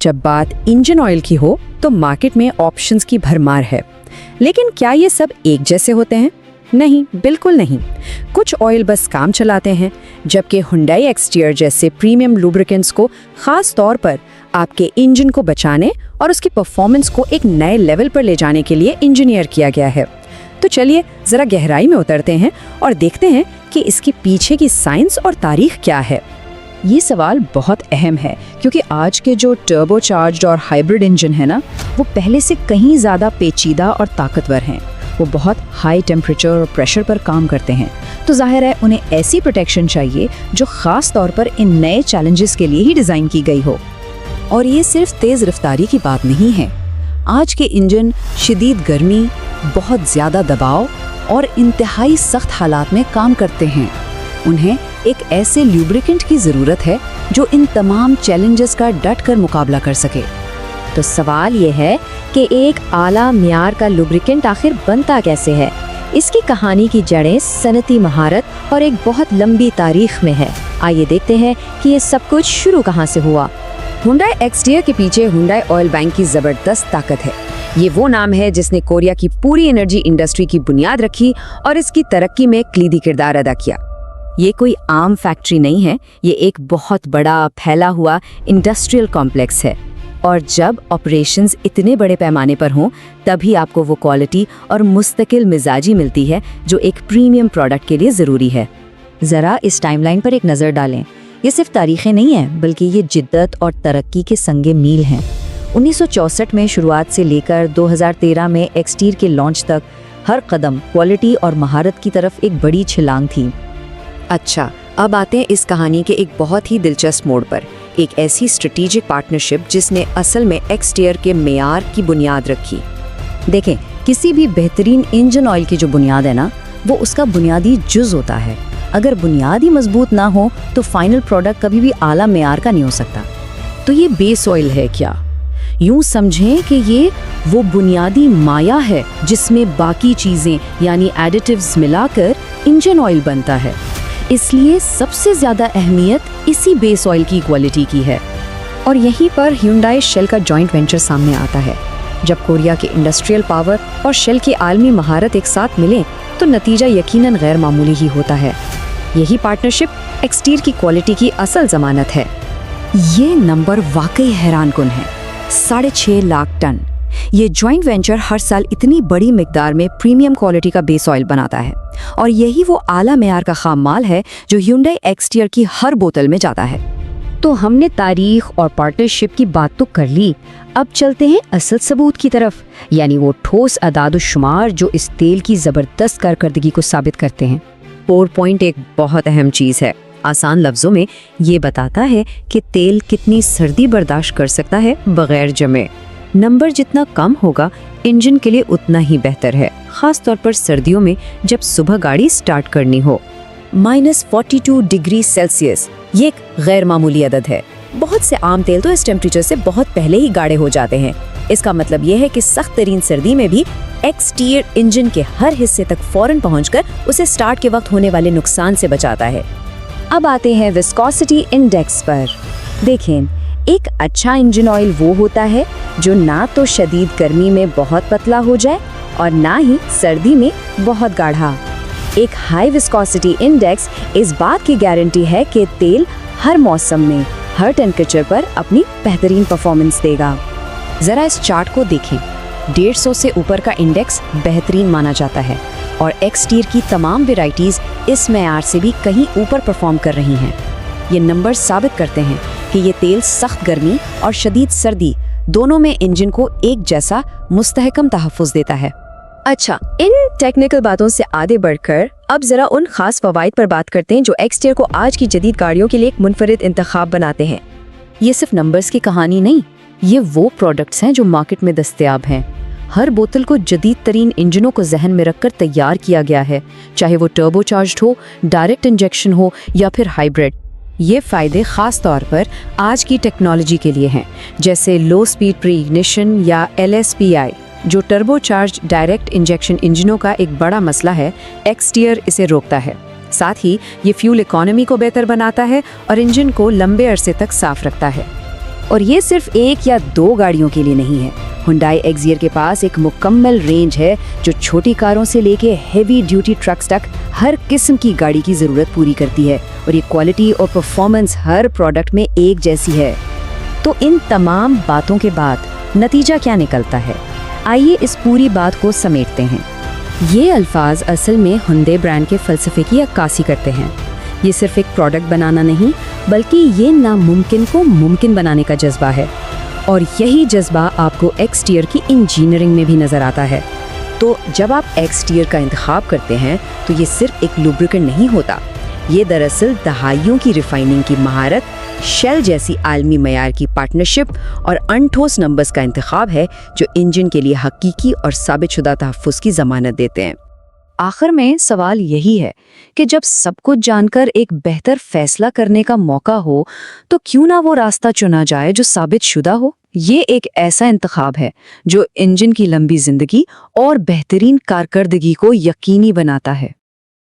जब बात engine oil की हो तो मार्केट में ऑप्शंस की भरमार है, लेकिन क्या ये सब एक जैसे होते हैं? नहीं, बिल्कुल नहीं। कुछ ऑयल बस काम चलाते हैं, जबकि हुंडई एक्सटीयर जैसे प्रीमियम लुब्रिकेंट्स को खास तौर पर आपके इंजन को बचाने और उसकी परफॉर्मेंस को एक नए लेवल पर ले जाने के लिए इंजीनियर किया गया है। तो चलिए जरा गहराई में उतरते हैं और देखते हैं कि इसके पीछे की साइंस और तारीख क्या है। ये सवाल बहुत अहम है क्योंकि आज के जो टर्बोचार्ज्ड और हाइब्रिड इंजन है ना, वो पहले से कहीं ज़्यादा पेचीदा और ताकतवर हैं। वो बहुत हाई टेम्परेचर और प्रेशर पर काम करते हैं, तो जाहिर है उन्हें ऐसी प्रोटेक्शन चाहिए जो ख़ास तौर पर इन नए चैलेंजेस के लिए ही डिज़ाइन की गई हो। और ये सिर्फ तेज़ रफ्तारी की बात नहीं है। आज के इंजन शदीद गर्मी, बहुत ज़्यादा दबाव और इंतहाई सख्त हालात में काम करते हैं। उन्हें एक ऐसे ल्यूब्रिकेंट की ज़रूरत है जो इन तमाम चैलेंजेस का डट कर मुकाबला कर सके। तो सवाल ये है कि एक आला मियार का लुब्रिकेंट आखिर बनता कैसे है? इसकी कहानी की जड़ें सनती महारत और एक बहुत लंबी तारीख में है। आइए देखते हैं कि ये सब कुछ शुरू कहाँ से हुआ। हुंडई एक्सटीयर के पीछे हुंडई ऑयल बैंक की ज़बरदस्त ताकत है। ये वो नाम है जिसने कोरिया की पूरी एनर्जी इंडस्ट्री की बुनियाद रखी और इसकी तरक्की में कलीदी किरदार अदा किया। ये कोई आम फैक्ट्री नहीं है, ये एक बहुत बड़ा फैला हुआ इंडस्ट्रियल कॉम्प्लेक्स है। और जब ऑपरेशंस इतने बड़े पैमाने पर हों, तभी आपको वो क्वालिटी और मुस्तकिल मिजाजी मिलती है जो एक प्रीमियम प्रोडक्ट के लिए ज़रूरी है। ज़रा इस टाइमलाइन पर एक नज़र डालें। ये सिर्फ तारीखें नहीं हैं, बल्कि ये जिद्दत और तरक्की के संगे मील हैं। 1964 में शुरुआत से लेकर 2013 में एक्सटीयर के लॉन्च तक हर कदम क्वालिटी और महारत की तरफ एक बड़ी छलांग थी। अच्छा, अब आते हैं इस कहानी के एक बहुत ही दिलचस्प मोड़ पर, एक ऐसी स्ट्रेटेजिक पार्टनरशिप जिसने असल में एक्सटीयर के मेयार की बुनियाद रखी। देखें, किसी भी बेहतरीन इंजन ऑयल की जो बुनियाद है ना, वो उसका बुनियादी जुज़ होता है। अगर बुनियाद ही मजबूत ना हो तो फाइनल प्रोडक्ट कभी भी आला मेयार का नहीं हो सकता। तो ये बेस ऑयल है क्या? यूं समझें कि ये वो बुनियादी माया है जिसमें बाकी चीज़ें यानी एडिटिव्स मिलाकर इंजन ऑयल बनता है। इसलिए सबसे ज़्यादा अहमियत इसी बेस ऑयल की क्वालिटी की है। और यहीं पर हुंडई शेल का जॉइंट वेंचर सामने आता है। जब कोरिया के इंडस्ट्रियल पावर और शेल की आलमी महारत एक साथ मिले तो नतीजा यकीनन गैर मामूली ही होता है। यही पार्टनरशिप एक्सटीयर की क्वालिटी की असल जमानत है। ये नंबर वाकई हैरानकुन है, 6.5 लाख टन। ये जॉइंट वेंचर हर साल इतनी बड़ी मिकदार में प्रीमियम क्वालिटी का बेस ऑयल बनाता है और यही वो आला मेयार का खाम माल है जो हुंडई एक्सटीयर की हर बोतल में जाता है। तो हमने तारीख और पार्टनरशिप की बात तो कर ली, अब चलते हैं असल सबूत की तरफ, यानी वो ठोस अदाद-ओ-शुमार जो इस तेल की ज़बरदस्त कारकर्दगी को साबित करते हैं। 4 पॉइंट एक बहुत अहम चीज़ है। आसान लफ्ज़ों में ये बताता है कि तेल कितनी सर्दी बर्दाश्त कर सकता है बगैर जमे। नंबर जितना कम होगा इंजन के लिए उतना ही बेहतर है, ख़ास तौर पर सर्दियों में जब सुबह गाड़ी स्टार्ट करनी हो। -42 डिग्री सेल्सियस ये एक गैर मामूली अदद है। बहुत से आम तेल तो इस टेम्परेचर से बहुत पहले ही गाढ़े हो जाते हैं। इसका मतलब ये है कि सख्त तरीन सर्दी में भी एक्सटीयर इंजन के हर हिस्से तक फौरन पहुंचकर उसे स्टार्ट के वक्त होने वाले नुकसान से बचाता है। अब आते हैं विस्कोसिटी इंडेक्स पर। देखें, एक अच्छा इंजन ऑयल वो होता है जो ना तो शदीद गर्मी में बहुत पतला हो जाए और ना ही सर्दी में बहुत गाढ़ा। एक हाई विस्कोसिटी इंडेक्स इस बात की गारंटी है कि तेल हर मौसम में हर टेम्परेचर पर अपनी बेहतरीन परफॉर्मेंस देगा। ज़रा इस चार्ट को देखें, 150 से ऊपर का इंडेक्स बेहतरीन माना जाता है और एक्सटीयर की तमाम वेराइटीज़ इस मेयार से भी कहीं ऊपर परफॉर्म कर रही हैं। ये नंबर साबित करते हैं कि ये तेल सख्त गर्मी और शदीद सर्दी दोनों में इंजन को एक जैसा मुस्तहकम तहफ़्फ़ुज़ देता है। अच्छा, इन टेक्निकल बातों से आगे बढ़कर अब जरा उन खास फवाइद पर बात करते हैं जो एक्सटीयर को आज की जदीद गाड़ियों के लिए एक मुनफरिद इंतखाब बनाते हैं। ये सिर्फ नंबर्स की कहानी नहीं, ये वो प्रोडक्ट्स हैं जो मार्केट में दस्तयाब हैं। हर बोतल को जदीद तरीन इंजनों को जहन में रखकर तैयार किया गया है, चाहे वो टर्बोचार्ज्ड हो, डायरेक्ट इंजेक्शन हो या फिर हाइब्रिड। ये फ़ायदे ख़ास तौर पर आज की टेक्नोलॉजी के लिए हैं, जैसे लो स्पीड प्री इग्निशन या LSPI, जो टर्बोचार्ज्ड डायरेक्ट इंजेक्शन इंजनों का एक बड़ा मसला है। एक्सटीयर इसे रोकता है। साथ ही ये फ्यूल इकोनॉमी को बेहतर बनाता है और इंजन को लंबे अरसे तक साफ रखता है। और ये सिर्फ 1 या 2 गाड़ियों के लिए नहीं है। Hyundai Exir के पास एक मुकम्मल रेंज है जो छोटी कारों से लेके हेवी ड्यूटी ट्रक्स तक हर किस्म की गाड़ी की ज़रूरत पूरी करती है, और ये क्वालिटी और परफॉर्मेंस हर प्रोडक्ट में एक जैसी है। तो इन तमाम बातों के बाद नतीजा क्या निकलता है? आइए इस पूरी बात को समेटते हैं। ये अल्फाज असल में Hyundai ब्रांड के फ़लसफ़े की अक्कासी करते हैं। ये सिर्फ एक प्रोडक्ट बनाना नहीं, बल्कि ये नामुमकिन को मुमकिन बनाने का जज्बा है, और यही जज्बा आपको एक्सटीरियर की इंजीनियरिंग में भी नज़र आता है। तो जब आप एक्सटीरियर का इंतखाब करते हैं तो ये सिर्फ एक लुब्रिकेंट नहीं होता, ये दरअसल दहाइयों की रिफाइनिंग की महारत, शेल जैसी आलमी मयार की पार्टनरशिप और अनठोस नंबर्स का इंतखाब है जो इंजन के लिए हकीकी और साबितशुदा तहफ़्फ़ुज़ की ज़मानत देते हैं। आखिर में सवाल यही है कि जब सब कुछ जानकर एक बेहतर फैसला करने का मौका हो तो क्यों ना वो रास्ता चुना जाए जो साबितशुदा हो। ये एक ऐसा इंतखाब है जो इंजन की लंबी जिंदगी और बेहतरीन कारकर्दगी को यकीनी बनाता है।